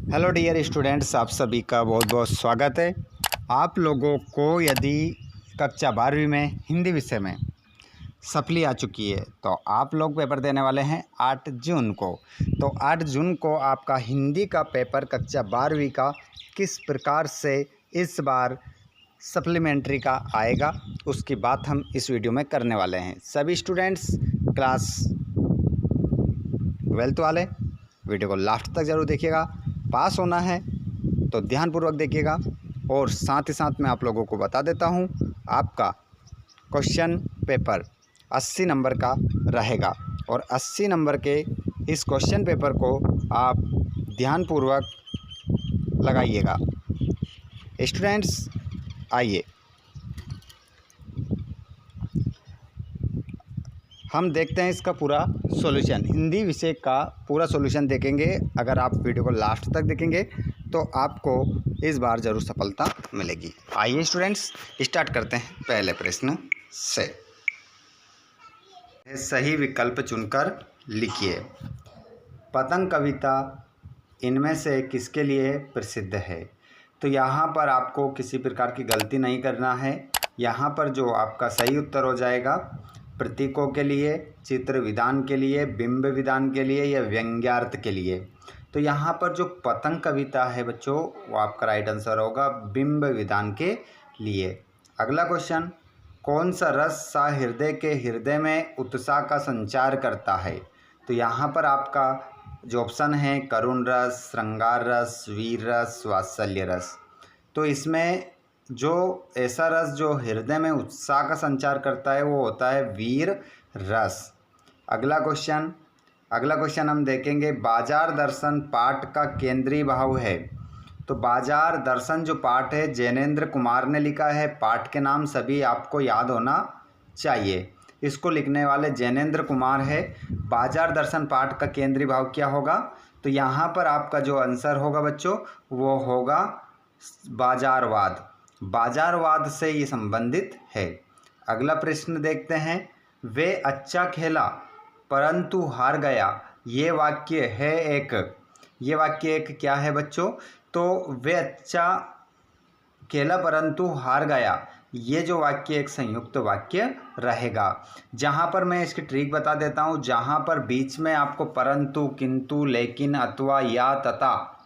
Hello dear students, आप सभी का बहुत बहुत स्वागत है। आप लोगों को यदि कक्षा 12वीं में हिंदी विषय में सप्ली आ चुकी है तो आप लोग पेपर देने वाले हैं 8 जून को। तो 8 जून को आपका हिंदी का पेपर कक्षा 12वीं का किस प्रकार से इस बार सप्लीमेंट्री का आएगा उसकी बात हम इस वीडियो में करने वाले हैं। सभी स्टूडेंट्स क्लास 12th वाले वीडियो को लास्ट तक ज़रूर देखिएगा। पास होना है तो ध्यानपूर्वक देखिएगा। और साथ ही साथ मैं आप लोगों को बता देता हूं, आपका क्वेश्चन पेपर 80 नंबर का रहेगा और 80 नंबर के इस क्वेश्चन पेपर को आप ध्यानपूर्वक लगाइएगा। स्टूडेंट्स आइए हम देखते हैं इसका पूरा सॉल्यूशन। हिंदी विषय का पूरा सॉल्यूशन देखेंगे। अगर आप वीडियो को लास्ट तक देखेंगे तो आपको इस बार ज़रूर सफलता मिलेगी। आइए स्टूडेंट्स स्टार्ट करते हैं पहले प्रश्न से। सही विकल्प चुनकर लिखिए। पतंग कविता इनमें से किसके लिए प्रसिद्ध है? तो यहाँ पर आपको किसी प्रकार की गलती नहीं करना है। यहाँ पर जो आपका सही उत्तर हो जाएगा, प्रतीकों के लिए, चित्र विधान के लिए, बिंब विधान के लिए या व्यंग्यार्थ के लिए। तो यहाँ पर जो पतंग कविता है बच्चों, वो आपका राइट आंसर होगा बिंब विधान के लिए। अगला क्वेश्चन, कौन सा रस सा हृदय के हृदय में उत्साह का संचार करता है? तो यहाँ पर आपका जो ऑप्शन है करुण रस, श्रृंगार रस, वीर रस, वात्सल्य रस। तो इसमें जो ऐसा रस जो हृदय में उत्साह का संचार करता है वो होता है वीर रस। अगला क्वेश्चन हम देखेंगे, बाजार दर्शन पाठ का केंद्रीय भाव है। तो बाजार दर्शन जो पाठ है जैनेन्द्र कुमार ने लिखा है। पाठ के नाम सभी आपको याद होना चाहिए। इसको लिखने वाले जैनेन्द्र कुमार है। बाजार दर्शन पाठ का केंद्रीय भाव क्या होगा? तो यहाँ पर आपका जो आंसर होगा बच्चों वो होगा बाजारवाद। बाजारवाद से ये संबंधित है। अगला प्रश्न देखते हैं, वे अच्छा खेला परंतु हार गया। ये वाक्य एक क्या है बच्चों? तो वे अच्छा खेला परंतु हार गया, ये जो वाक्य एक संयुक्त वाक्य रहेगा। जहाँ पर मैं इसकी ट्रिक बता देता हूँ, जहाँ पर बीच में आपको परंतु, किंतु, लेकिन, अथवा, या, तथा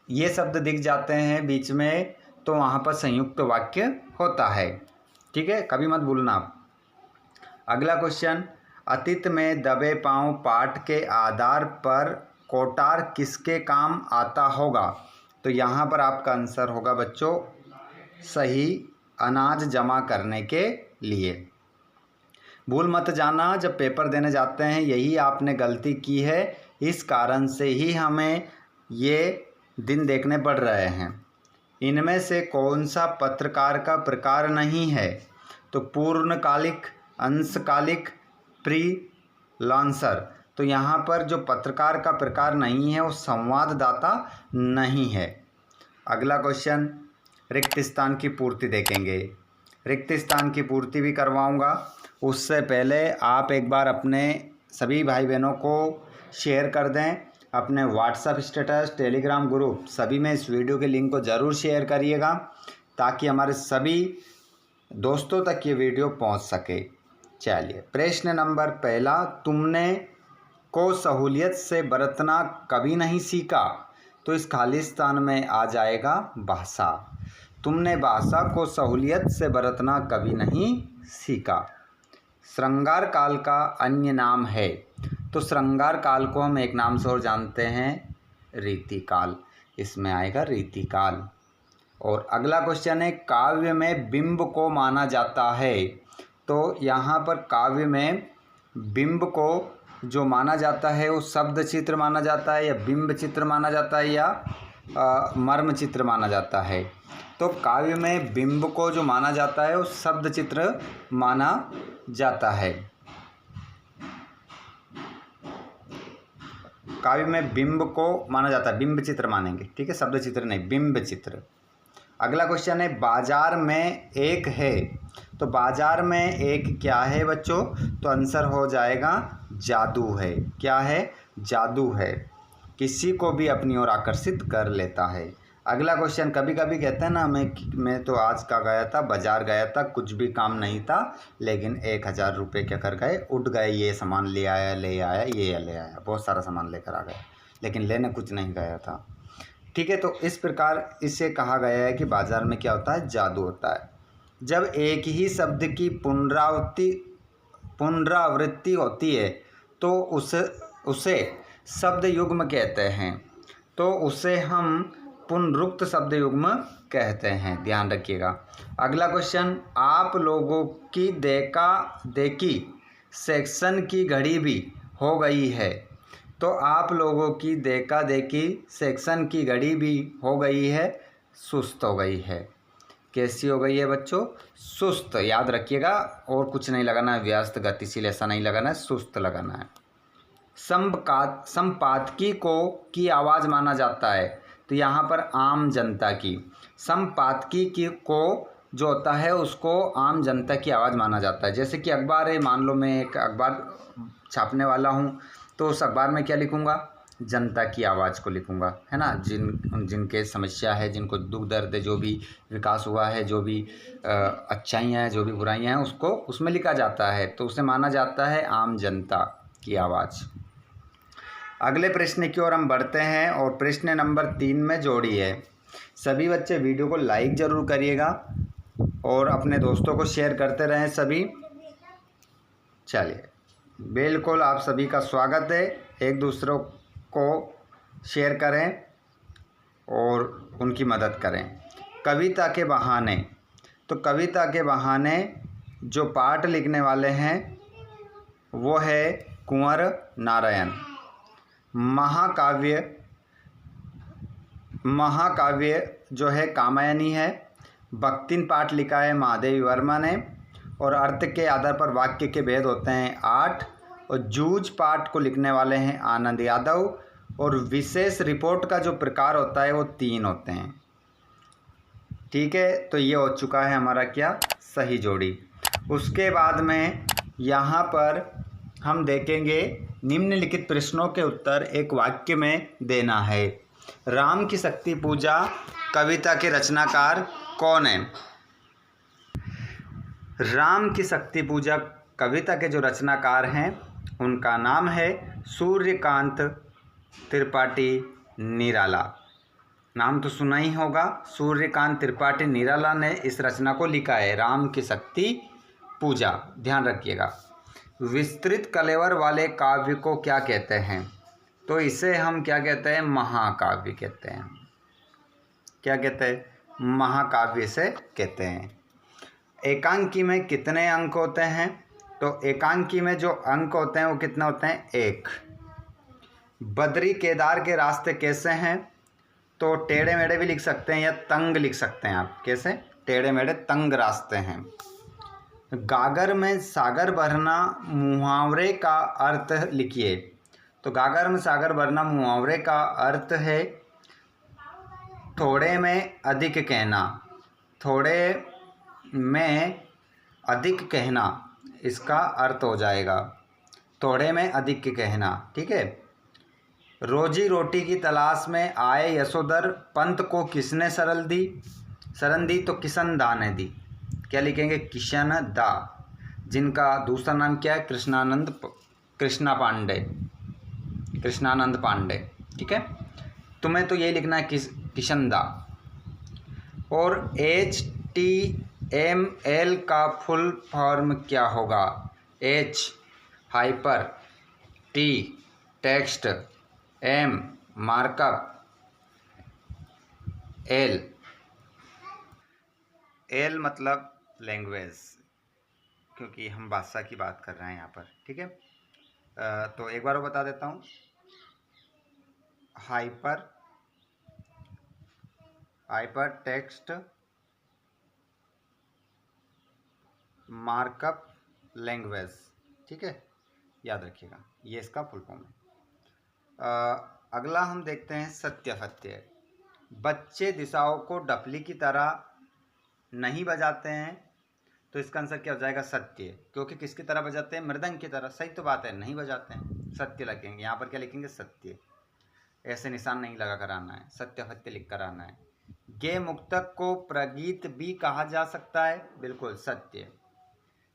ये शब्द दिख जाते हैं बीच में, तो वहाँ पर संयुक्त वाक्य होता है। ठीक है, कभी मत भूलना आप। अगला क्वेश्चन, अतीत में दबे पांव पाठ के आधार पर कोटार किसके काम आता होगा? तो यहाँ पर आपका आंसर होगा बच्चों सही, अनाज जमा करने के लिए। भूल मत जाना, जब पेपर देने जाते हैं यही आपने गलती की है। इस कारण से ही हमें ये दिन देखने पड़ रहे हैं। इनमें से कौन सा पत्रकार का प्रकार नहीं है? तो पूर्णकालिक, अंशकालिक, फ्रीलांसर। तो यहाँ पर जो पत्रकार का प्रकार नहीं है वो संवाददाता नहीं है। अगला क्वेश्चन, रिक्त स्थान की पूर्ति देखेंगे। रिक्त स्थान की पूर्ति भी करवाऊंगा। उससे पहले आप एक बार अपने सभी भाई बहनों को शेयर कर दें। अपने व्हाट्सएप स्टेटस, टेलीग्राम ग्रुप सभी में इस वीडियो के लिंक को ज़रूर शेयर करिएगा ताकि हमारे सभी दोस्तों तक ये वीडियो पहुंच सके। चलिए, प्रश्न नंबर पहला, तुमने को सहूलियत से बरतना कभी नहीं सीखा? तो इस खाली स्थान में आ जाएगा भाषा। तुमने भाषा को सहूलियत से बरतना कभी नहीं सीखा। श्रृंगार काल का अन्य नाम है। तो श्रृंगार काल को हम एक नाम से और जानते हैं रीतिकाल। इसमें आएगा रीतिकाल। और अगला क्वेश्चन है, काव्य में बिंब को माना जाता है। तो यहाँ पर काव्य में बिंब को जो माना जाता है वो शब्द चित्र माना जाता है या बिंब चित्र माना जाता है या मर्म चित्र माना जाता है? तो काव्य में बिंब को जो माना जाता है वो शब्द चित्र माना जाता है। काव्य में बिंब को माना जाता है, बिंब चित्र मानेंगे। ठीक है, शब्द चित्र नहीं, बिंब चित्र। अगला क्वेश्चन है, बाजार में एक है। तो बाजार में एक क्या है बच्चों? तो आंसर हो जाएगा जादू है। क्या है? जादू है। किसी को भी अपनी ओर आकर्षित कर लेता है। अगला क्वेश्चन, कभी कभी कहते हैं ना मैं तो आज का गया था, बाजार गया था, कुछ भी काम नहीं था, लेकिन 1000 रुपये क्या कर गए, उठ गए, ये सामान ले आया, ये ले आया, बहुत सारा सामान लेकर आ गया, लेकिन लेने कुछ नहीं गया था। ठीक है, तो इस प्रकार इसे कहा गया है कि बाजार में क्या होता है, जादू होता है। जब एक ही शब्द की पुनरावृत्ति होती है तो उसे शब्द युग्म कहते हैं, तो उसे हम पुनरुक्त शब्द युग्म कहते हैं, ध्यान रखिएगा। अगला क्वेश्चन, आप लोगों की देखा देखी सेक्शन की घड़ी भी हो गई है, तो आप लोगों की देखा देखी सेक्शन की घड़ी भी हो गई है, सुस्त हो गई है। कैसी हो गई है बच्चों, सुस्त, याद रखिएगा, और कुछ नहीं लगाना है, व्यस्त गतिशील ऐसा नहीं लगाना है, सुस्त लगाना है। संपादकी को की आवाज़ माना जाता है, तो यहाँ पर आम जनता की, संपादकी की को जो होता है उसको आम जनता की आवाज़ माना जाता है। जैसे कि अखबार है, मान लो मैं एक अखबार छापने वाला हूँ, तो उस अखबार में क्या लिखूँगा, जनता की आवाज़ को लिखूँगा, है ना। जिनके समस्या है, जिनको दुख दर्द है, जो भी विकास हुआ है, जो भी अच्छाइयाँ हैं, जो भी बुराइयाँ हैं, उसको उसमें लिखा जाता है, तो उसे माना जाता है आम जनता की आवाज़। अगले प्रश्न की ओर हम बढ़ते हैं और प्रश्न नंबर 3 में जोड़ी है। सभी बच्चे वीडियो को लाइक ज़रूर करिएगा और अपने दोस्तों को शेयर करते रहें सभी। चलिए, बिल्कुल आप सभी का स्वागत है, एक दूसरों को शेयर करें और उनकी मदद करें। कविता के बहाने, तो कविता के बहाने जो पाठ लिखने वाले हैं वो है कुंवर नारायण। महाकाव्य जो है कामायनी है। भक्तिन पाठ लिखा है महादेवी वर्मा ने, और अर्थ के आधार पर वाक्य के भेद होते हैं 8, और जूझ पाठ को लिखने वाले हैं आनंद यादव, और विशेष रिपोर्ट का जो प्रकार होता है वो 3 होते हैं। ठीक है, तो ये हो चुका है हमारा क्या, सही जोड़ी। उसके बाद में यहाँ पर हम देखेंगे निम्नलिखित प्रश्नों के उत्तर एक वाक्य में देना है। राम की शक्ति पूजा कविता के रचनाकार कौन है? राम की शक्ति पूजा कविता के जो रचनाकार हैं उनका नाम है सूर्यकांत त्रिपाठी निराला। नाम तो सुना ही होगा, सूर्यकांत त्रिपाठी निराला ने इस रचना को लिखा है, राम की शक्ति पूजा। ध्यान रखिएगा। विस्तृत कलेवर वाले काव्य को क्या कहते हैं? तो इसे हम क्या कहते हैं, महाकाव्य कहते हैं। क्या कहते हैं, महाकाव्य से कहते हैं। एकांकी में कितने अंक होते हैं? तो एकांकी में जो अंक होते हैं वो कितने होते हैं, 1। बद्री केदार के रास्ते कैसे हैं? तो टेढ़े मेढ़े भी लिख सकते हैं या तंग लिख सकते हैं आप। कैसे? टेढ़े मेढ़े तंग रास्ते हैं। गागर में सागर भरना मुहावरे का अर्थ लिखिए। तो गागर में सागर भरना मुहावरे का अर्थ है थोड़े में अधिक कहना। थोड़े में अधिक कहना इसका अर्थ हो जाएगा, थोड़े में अधिक कहना। ठीक है। रोजी रोटी की तलाश में आए यशोधर पंत को किसने शरण दी? तो किशन दा ने दी। क्या लिखेंगे, किशन दा, जिनका दूसरा नाम क्या है, कृष्णानंद पांडे। ठीक है, तुम्हें तो ये लिखना है किशन दा। और HTML का फुल फॉर्म क्या होगा? H hyper, T text, M markup, L मतलब लैंग्वेज, क्योंकि हम भाषा की बात कर रहे हैं यहाँ पर। ठीक है, तो एक बार वो बता देता हूँ। Hyper text markup language. ठीक है, याद रखिएगा, ये इसका फुल फॉर्म है। अगला हम देखते हैं सत्यासत्य। बच्चे दिशाओं को डफली की तरह नहीं बजाते हैं, तो इसका आंसर क्या हो जाएगा, सत्य। क्योंकि किसकी तरह बजाते हैं, मृदंग की तरह। सही तो बात है, नहीं बजाते हैं, सत्य लगेंगे। यहाँ पर क्या लिखेंगे, सत्य। ऐसे निशान नहीं लगा कर आना है, सत्य सत्य लिख कर आना है। गे मुक्तक को प्रगीत भी कहा जा सकता है, बिल्कुल सत्य।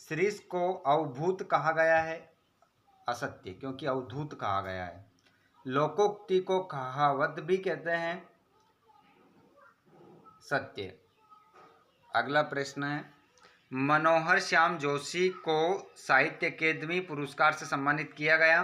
श्रीष को अवभूत कहा गया है, असत्य, क्योंकि अवधूत कहा गया है। लोकोक्ति को कहावत भी कहते हैं, सत्य। अगला प्रश्न है, मनोहर श्याम जोशी को साहित्य अकेदमी पुरस्कार से सम्मानित किया गया,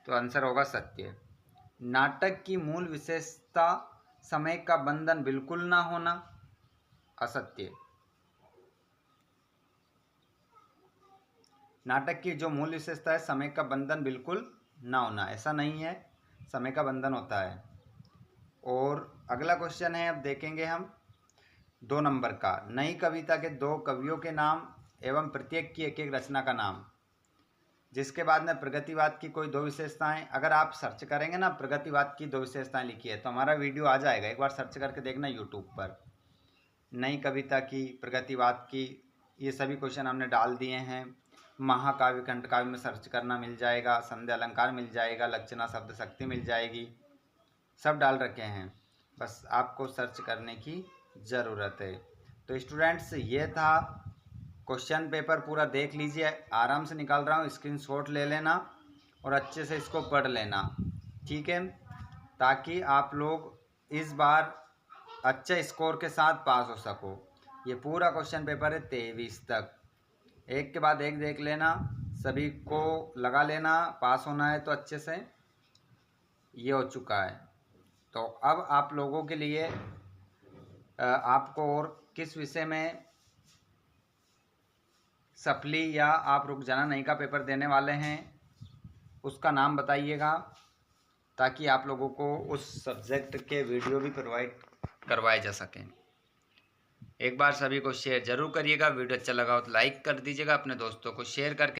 तो आंसर होगा सत्य। नाटक की मूल विशेषता समय का बंधन बिल्कुल ना होना, असत्य। नाटक की जो मूल विशेषता है समय का बंधन बिल्कुल ना होना, ऐसा नहीं है, समय का बंधन होता है। और अगला क्वेश्चन है, अब देखेंगे हम 2 नंबर का, नई कविता के 2 कवियों के नाम एवं प्रत्येक की एक एक रचना का नाम। जिसके बाद में प्रगतिवाद की कोई 2 विशेषताएं, अगर आप सर्च करेंगे ना प्रगतिवाद की 2 विशेषताएं लिखी है तो हमारा वीडियो आ जाएगा, एक बार सर्च करके देखना यूट्यूब पर। नई कविता की, प्रगतिवाद की, ये सभी क्वेश्चन हमने डाल दिए हैं। महाकाव्य खंडकाव्य में सर्च करना मिल जाएगा, संध्या अलंकार मिल जाएगा, लक्षणा शब्द शक्ति मिल जाएगी, सब डाल रखे हैं, बस आपको सर्च करने की ज़रूरत है। तो स्टूडेंट्स ये था क्वेश्चन पेपर, पूरा देख लीजिए, आराम से निकाल रहा हूँ, स्क्रीनशॉट ले लेना और अच्छे से इसको पढ़ लेना, ठीक है, ताकि आप लोग इस बार अच्छे स्कोर के साथ पास हो सको। ये पूरा क्वेश्चन पेपर है 23 तक, एक के बाद एक देख लेना, सभी को लगा लेना, पास होना है तो अच्छे से। ये हो चुका है, तो अब आप लोगों के लिए आपको और किस विषय में सफली या आप रुक जाना नहीं का पेपर देने वाले हैं उसका नाम बताइएगा, ताकि आप लोगों को उस सब्जेक्ट के वीडियो भी प्रोवाइड करवाए जा सकें। एक बार सभी को शेयर ज़रूर करिएगा, वीडियो अच्छा लगा हो तो लाइक कर दीजिएगा, अपने दोस्तों को शेयर करके